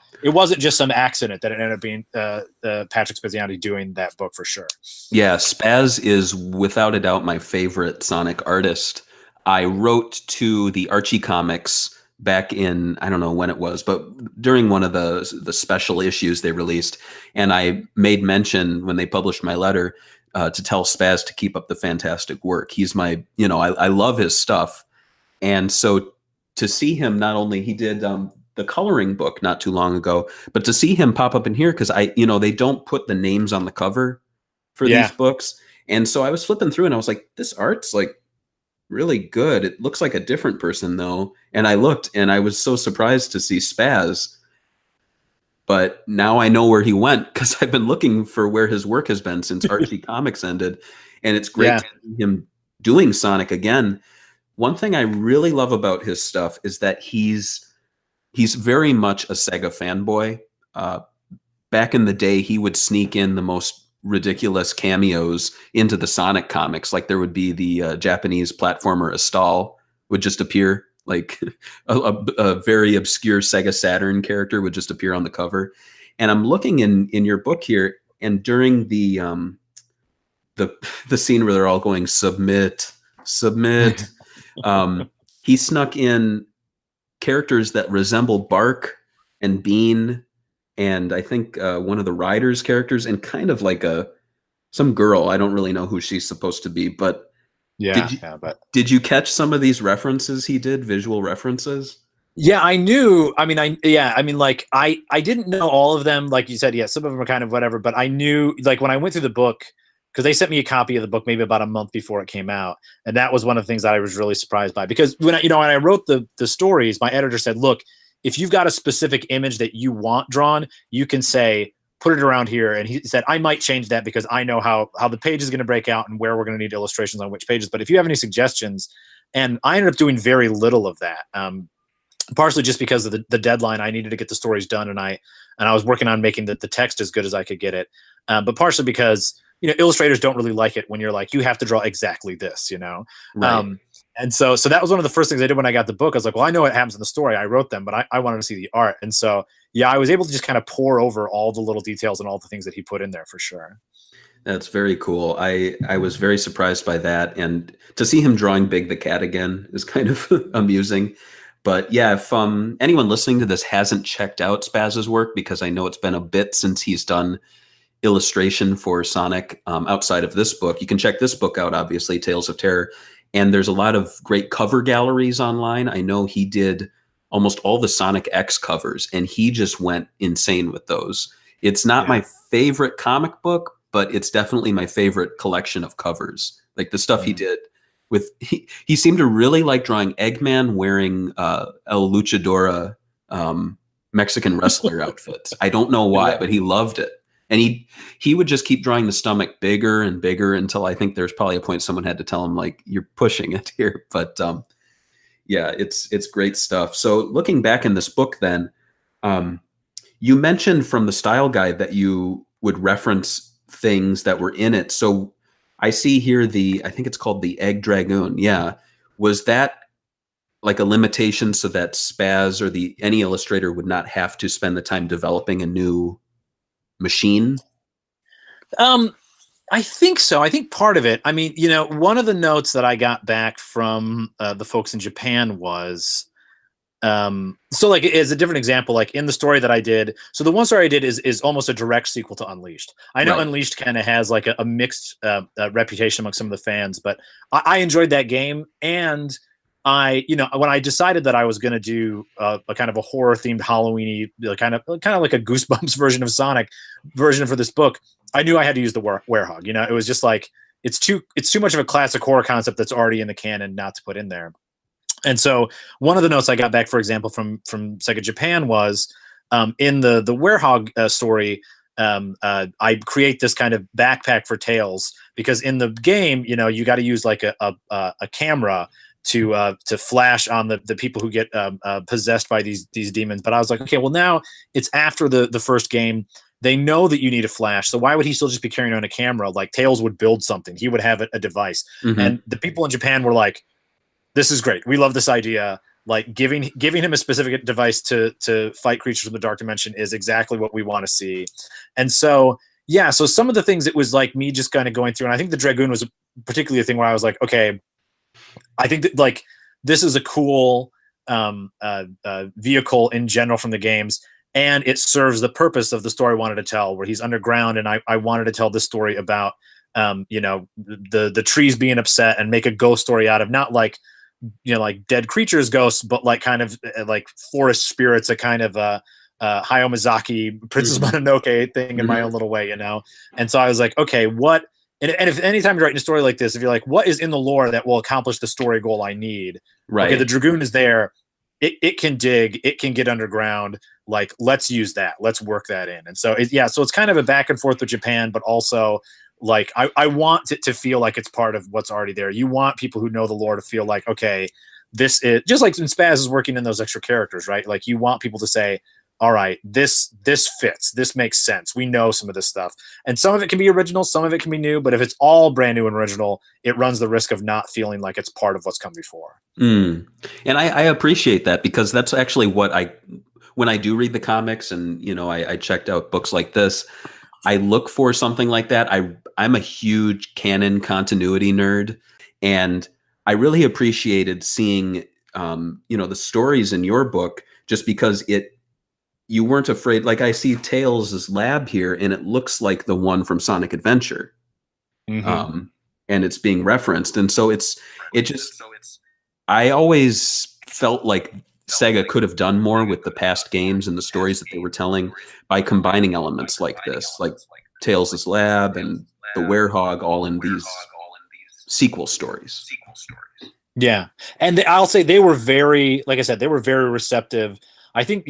just some accident that it ended up being Patrick Speziani doing that book for sure. Yeah, Spazz is without a doubt my favorite Sonic artist. I wrote to the Archie comics back in, I don't know when it was, but during one of the special issues they released. And I made mention when they published my letter to tell Spazz to keep up the fantastic work. He's my, I love his stuff. And so to see him, not only he did the coloring book not too long ago, but to see him pop up in here, because they don't put the names on the cover for these books. And so I was flipping through and I was like, this art's like really good. It looks like a different person though. And I looked and I was so surprised to see Spazz. But now I know where he went because I've been looking for where his work has been since Archie Comics ended. And it's great to see him doing Sonic again. One thing I really love about his stuff is that he's very much a Sega fanboy. Back in the day, he would sneak in the most ridiculous cameos into the Sonic comics. Like there would be the Japanese platformer Astal would just appear, like a very obscure Sega Saturn character would just appear on the cover. And I'm looking in your book here, and during the scene where they're all going submit, he snuck in characters that resemble Bark and Bean, and I think one of the Riders characters, and kind of like a some girl. I don't really know who she's supposed to be, but Yeah, did you yeah, but did you catch some of these references he did, visual references? yeah, I knew. I mean, like I didn't know all of them. Like you said, yeah, some of them are kind of whatever. But I knew, like when I went through the book, because they sent me a copy of the book maybe about a month before it came out, and that was one of the things that I was really surprised by. Because when I wrote the stories, my editor said, look, if you've got a specific image that you want drawn, you can say put it around here. And he said I might change that because I know how the page is going to break out and where we're going to need illustrations on which pages. But if you have any suggestions, and I ended up doing very little of that. Partially just because of the deadline. I needed to get the stories done, and I was working on making the text as good as I could get it. But partially because illustrators don't really like it when you're like, you have to draw exactly this, Right. and so that was one of the first things I did when I got the book. I was like, well, I know what happens in the story. I wrote them, but I wanted to see the art, and so yeah, I was able to just kind of pour over all the little details and all the things that he put in there for sure. That's very cool. I was very surprised by that, and to see him drawing Big the Cat again is kind of amusing. But yeah, if anyone listening to this hasn't checked out Spazz's work, because I know it's been a bit since he's done illustration for Sonic outside of this book, you can check this book out, obviously, Tales of Terror. And there's a lot of great cover galleries online. I know he did almost all the Sonic X covers, and he just went insane with those. It's not my favorite comic book, but it's definitely my favorite collection of covers. Like the stuff he did with he seemed to really like drawing Eggman wearing El Luchadora Mexican wrestler outfits. I don't know why, but he loved it. And he would just keep drawing the stomach bigger and bigger until I think there's probably a point someone had to tell him, like, you're pushing it here. But yeah, it's great stuff. So looking back in this book then, you mentioned from the style guide that you would reference things that were in it. So I see here I think it's called the Egg Dragoon. Yeah. Was that like a limitation so that Spazz or any illustrator would not have to spend the time developing a new machine? I think so. I think part of it, I mean, one of the notes that I got back from the folks in Japan was, so like as a different example, like in the story that I did, so the one story I did is almost a direct sequel to Unleashed. I know Unleashed kind of has like a mixed reputation among some of the fans, but I enjoyed that game. And when I decided that I was going to do a kind of a horror themed Halloween-y, kind of like a Goosebumps version of Sonic version for this book, I knew I had to use the werehog. It was just like, it's too much of a classic horror concept that's already in the canon not to put in there. And so one of the notes I got back, for example, from Sega Japan was in the werehog story, I create this kind of backpack for Tails, because in the game, you got to use like a camera to flash on the people who get possessed by these demons. But I was like, okay, well, now it's after the first game. They know that you need a flash, so why would he still just be carrying on a camera? Like Tails would build something. He would have a device. And the people in Japan were like, this is great. We love this idea. Like giving him a specific device to fight creatures from the dark dimension is exactly what we want to see. And so, yeah, so some of the things, it was like me just kind of going through, and I think the Dragoon was particularly a thing where I was like, okay, I think that like this is a cool vehicle in general from the games, and it serves the purpose of the story I wanted to tell, where he's underground, and I wanted to tell this story about the trees being upset and make a ghost story out of, not like like dead creatures ghosts, but like kind of like forest spirits, a kind of Hayao Miyazaki Princess Mononoke thing in my own little way, And so I was like, okay, what? And if anytime you're writing a story like this, if you're like, what is in the lore that will accomplish the story goal I need? Right. Okay, the Dragoon is there. It can dig. It can get underground. Like, let's use that. Let's work that in. And so, so it's kind of a back and forth with Japan, but also like I want it to feel like it's part of what's already there. You want people who know the lore to feel like, okay, this is just like when Spazz is working in those extra characters, right? Like you want people to say, all right, this fits, this makes sense. We know some of this stuff, and some of it can be original, some of it can be new. But if it's all brand new and original, it runs the risk of not feeling like it's part of what's come before. And I appreciate that, because that's actually what when I do read the comics, and I checked out books like this, I look for something like that. I'm a huge canon continuity nerd, and I really appreciated seeing the stories in your book, just because you weren't afraid. Like I see Tails' lab here, and it looks like the one from Sonic Adventure. and it's being referenced. And so I always felt like Sega could have done more with the past games and the stories that they were telling by combining elements like this, like Tales' Lab and the Werehog, all in these sequel stories. Yeah. And I'll say they were very, like I said, they were very receptive. I think,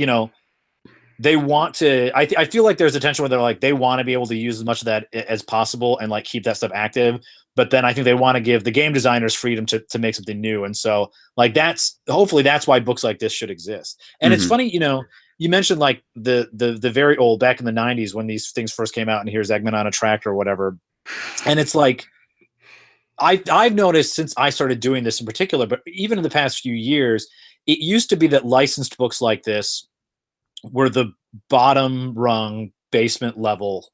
they want to, I feel like there's a tension where they're like, they want to be able to use as much of that as possible and like keep that stuff active. But then I think they want to give the game designers freedom to make something new. And so like, hopefully that's why books like this should exist. And it's funny, you mentioned like the very old, back in the 90s when these things first came out, and here's Eggman on a tractor or whatever. And it's like, I've noticed since I started doing this in particular, but even in the past few years, it used to be that licensed books like this were the bottom rung, basement level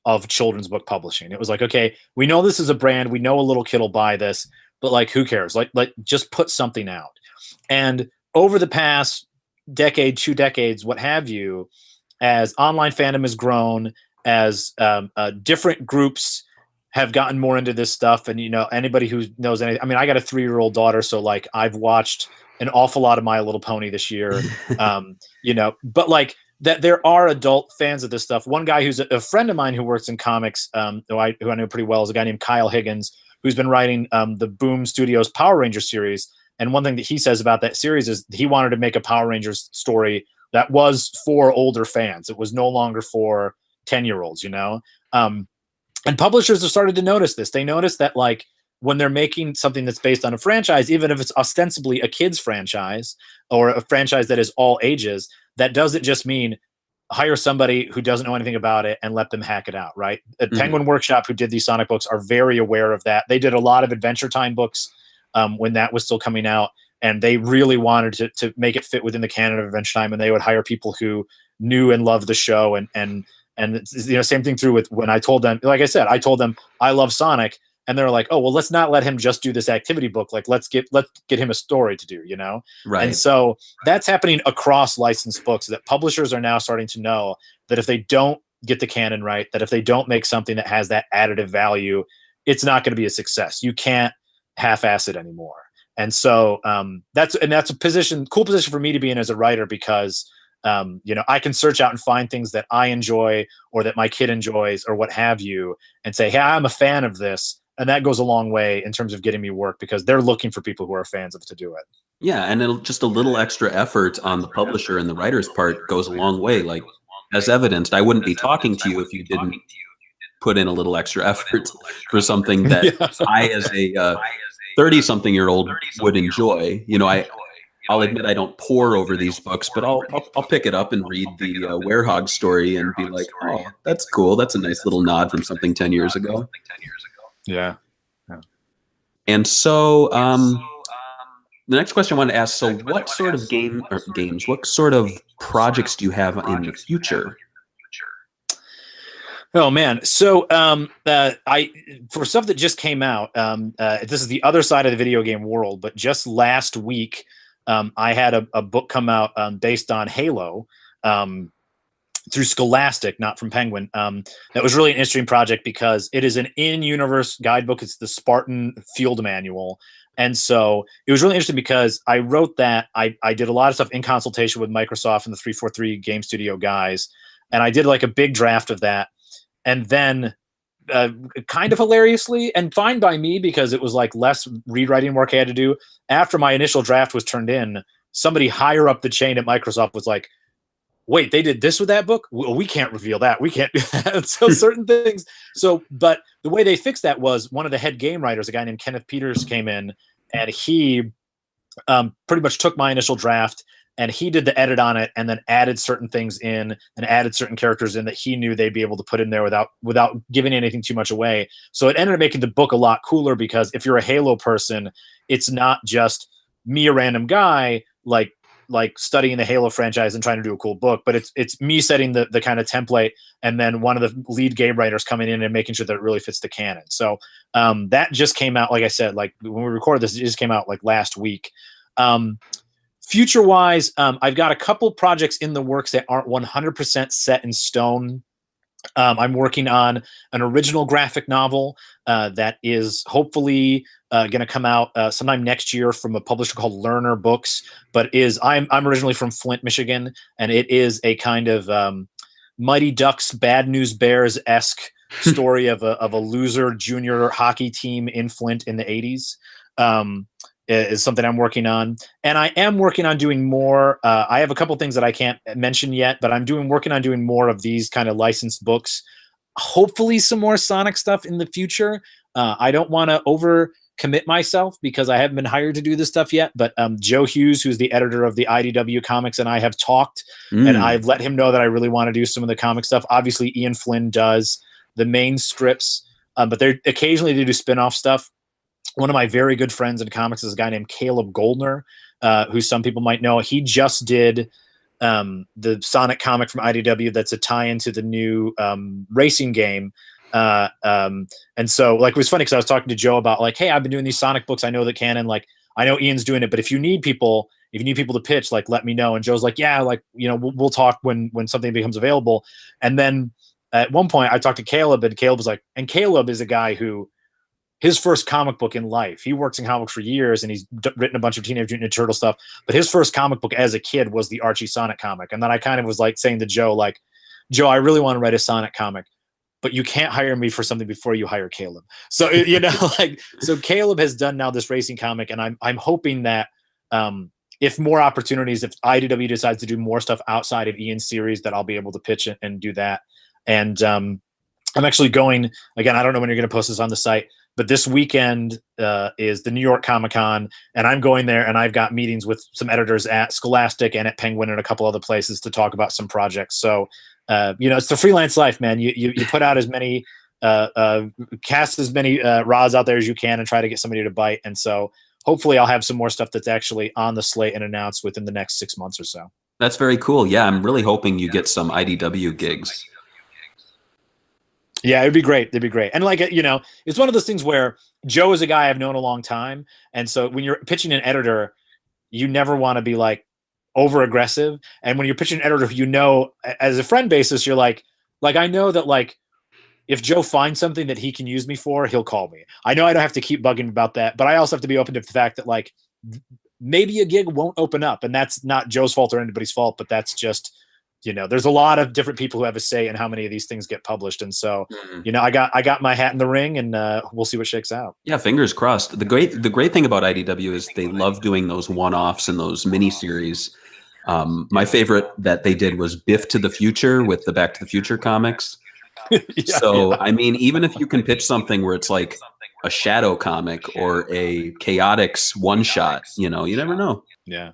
of children's book publishing. It was like, okay, we know this is a brand, we know a little kid will buy this, but like, who cares? Like just put something out. And over the past decade, 2 decades, what have you, as online fandom has grown, as different groups have gotten more into this stuff, and anybody who knows anything, I mean, I got a 3-year-old daughter, so like I've watched an awful lot of My Little Pony this year, but like that there are adult fans of this stuff. One guy who's a friend of mine who works in comics, who I know pretty well, is a guy named Kyle Higgins, who's been writing the Boom Studios Power Rangers series. And one thing that he says about that series is he wanted to make a Power Rangers story that was for older fans. It was no longer for 10-year-olds, and publishers have started to notice this. They notice that like, when they're making something that's based on a franchise, even if it's ostensibly a kid's franchise or a franchise that is all ages, that doesn't just mean hire somebody who doesn't know anything about it and let them hack it out, right? The Penguin Workshop, who did these Sonic books, are very aware of that. They did a lot of Adventure Time books when that was still coming out, and they really wanted to make it fit within the canon of Adventure Time, and they would hire people who knew and loved the show. And same thing through with when I told them, like I said, I told them I love Sonic. And they're like, oh, well, let's not let him just do this activity book. Like, let's get him a story to do, Right. And so that's happening across licensed books, that publishers are now starting to know that if they don't get the canon right, that if they don't make something that has that additive value, it's not going to be a success. You can't half-ass it anymore. And so that's a cool position for me to be in as a writer, because I can search out and find things that I enjoy or that my kid enjoys or what have you, and say, hey, I'm a fan of this. And that goes a long way in terms of getting me work, because they're looking for people who are fans of it to do it. Yeah, and just a little extra effort on the publisher and the writer's part goes a long way. Like, as evidenced, I wouldn't be talking to you if you didn't put in a little extra effort for something that I, as a 30-something-year-old, would enjoy. I'll admit I don't pore over these books, but I'll pick it up and read the Werehog story and be like, oh, that's cool. That's a nice little nod from something 10 years ago. Yeah. And so the next question I wanted to ask, so what sort of games, what sort of projects do you have in the future? Oh man. So for stuff that just came out, this is the other side of the video game world, but just last week, I had a book come out based on Halo, through Scholastic, not from Penguin. That was really an interesting project because it is an in-universe guidebook. It's the Spartan Field Manual. And so it was really interesting because I wrote that. I did a lot of stuff in consultation with Microsoft and the 343 Game Studio guys. And I did like a big draft of that. And then kind of hilariously, and fine by me because it was like less rewriting work I had to do, after my initial draft was turned in, somebody higher up the chain at Microsoft was like, wait, they did this with that book? Well, we can't reveal that. We can't do that. So certain things. So, but the way they fixed that was one of the head game writers, a guy named Kenneth Peters, came in, and he pretty much took my initial draft and he did the edit on it and then added certain things in and added certain characters in that he knew they'd be able to put in there without giving anything too much away. So it ended up making the book a lot cooler because if you're a Halo person, it's not just me, a random guy, like studying the Halo franchise and trying to do a cool book, but it's me setting the kind of template and then one of the lead game writers coming in and making sure that it really fits the canon. So that just came out, like I said, like when we recorded this, it just came out like last week. Future wise, I've got a couple projects in the works that aren't 100% set in stone. I'm working on an original graphic novel that is hopefully going to come out sometime next year from a publisher called Lerner Books. But I'm originally from Flint, Michigan, and it is a kind of Mighty Ducks, Bad News Bears-esque story of a loser junior hockey team in Flint in the 80s. Is something I'm working on, and I am working on doing more. I have a couple things that I can't mention yet, but I'm working on doing more of these kind of licensed books. Hopefully, some more Sonic stuff in the future. I don't want to over commit myself because I haven't been hired to do this stuff yet. But Joe Hughes, who's the editor of the IDW comics, and I have talked, and I've let him know that I really want to do some of the comic stuff. Obviously, Ian Flynn does the main strips, but they're occasionally they do spin-off stuff. One of my very good friends in comics is a guy named Caleb Goldner, who some people might know. He just did the Sonic comic from IDW that's a tie-in to the new racing game. And so, like, it was funny because I was talking to Joe about, like, hey, I've been doing these Sonic books. I know that canon, like, I know Ian's doing it, but if you need people to pitch, like, let me know. And Joe's like, yeah, like, you know, we'll talk when something becomes available. And then at one point I talked to Caleb, and Caleb was like, and Caleb is a guy who, his first comic book in life, he works in comics for years, and he's written a bunch of Teenage Mutant Ninja Turtle stuff, but his first comic book as a kid was the Archie Sonic comic. And then I kind of was like saying to Joe, like, Joe, I really want to write a Sonic comic, but you can't hire me for something before you hire Caleb. So, you know, like, so Caleb has done now this racing comic, and I'm hoping that if more opportunities, if IDW decides to do more stuff outside of Ian's series, that I'll be able to pitch it and do that. And I'm actually going, again, I don't know when you're going to post this on the site, but this weekend is the New York Comic-Con, and I'm going there, and I've got meetings with some editors at Scholastic and at Penguin and a couple other places to talk about some projects. So, you know, it's the freelance life, man. You put out as many, cast as many rods out there as you can and try to get somebody to bite. And so hopefully I'll have some more stuff that's actually on the slate and announced within the next 6 months or so. That's very cool. Yeah, I'm really hoping you get some IDW gigs. Yeah, it'd be great. It'd be great. And, like, you know, it's one of those things where Joe is a guy I've known a long time. And so when you're pitching an editor, you never want to be, like, over aggressive. And when you're pitching an editor who, you know, as a friend basis, you're like, I know that, like, if Joe finds something that he can use me for, he'll call me. I know I don't have to keep bugging about that, but I also have to be open to the fact that, like, maybe a gig won't open up, and that's not Joe's fault or anybody's fault, but that's just, you know, there's a lot of different people who have a say in how many of these things get published. And so, you know, I got my hat in the ring, and we'll see what shakes out. Yeah, fingers crossed. The great thing about IDW is they love doing those one-offs and those miniseries. My favorite that they did was Biff to the Future with the Back to the Future comics. I mean, even if you can pitch something where it's like a shadow comic or a Chaotix one-shot, you know, you never know. Yeah.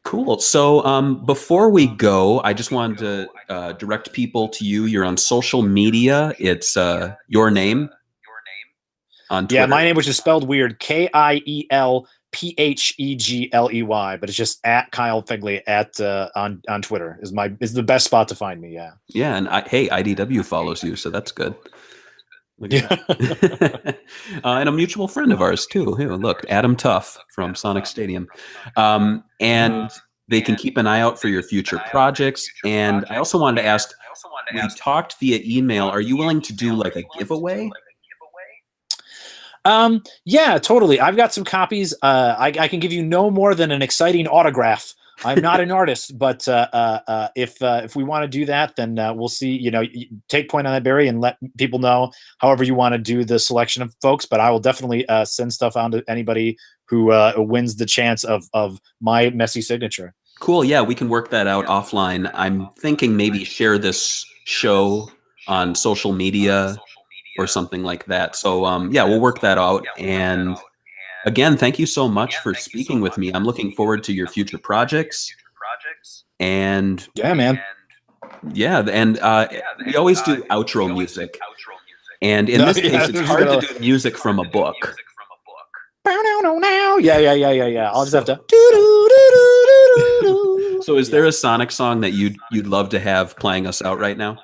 Cool. So before we go, I just wanted to direct people to you. You're on social media. It's your name on Twitter. Yeah, my name, which is spelled weird, KielPhegley, but it's just at Kiel Phegley on Twitter is the best spot to find me. Yeah. Yeah, and hey, IDW follows you, so that's good. Yeah. And a mutual friend of ours too. Here, look, Adam Tuff from Sonic Stadium. And they can keep an eye out for your future projects. And I also wanted to ask, we talked via email. Are you willing to do like a giveaway? Yeah, totally. I've got some copies. I can give you no more than an exciting autograph. I'm not an artist, but if we want to do that, then we'll see. You know, take point on that, Barry, and let people know however you want to do the selection of folks. But I will definitely send stuff on to anybody who wins the chance of my messy signature. Cool. Yeah, we can work that out offline. I'm thinking maybe share this show on social media or something like that. So yeah, we'll work that out. And again, thank you so much for speaking with me. I'm looking forward to your future projects. And yeah, man. Yeah, and we always do outro music. And in this case, it's hard to do music from a book. Yeah. I'll just have to. So is there a Sonic song that you'd love to have playing us out right now?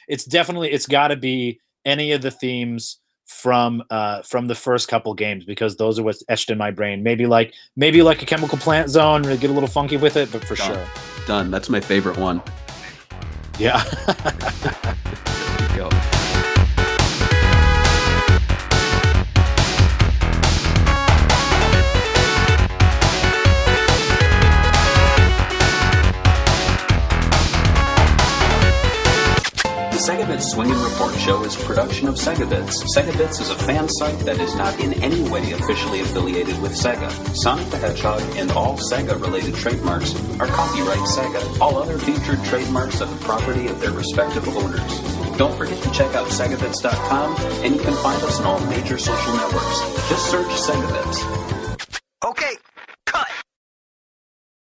It's got to be any of the themes from the first couple games, because those are what's etched in my brain. Maybe like a Chemical Plant Zone, really get a little funky with it, but for sure. Done. That's my favorite one. Yeah. There you go. The Segabits Swingin Report Show is a production of Segabits. Segabits is a fan site that is not in any way officially affiliated with Sega. Sonic the Hedgehog and all Sega-related trademarks are copyright Sega. All other featured trademarks are the property of their respective owners. Don't forget to check out Segabits.com, and you can find us on all major social networks. Just search Segabits.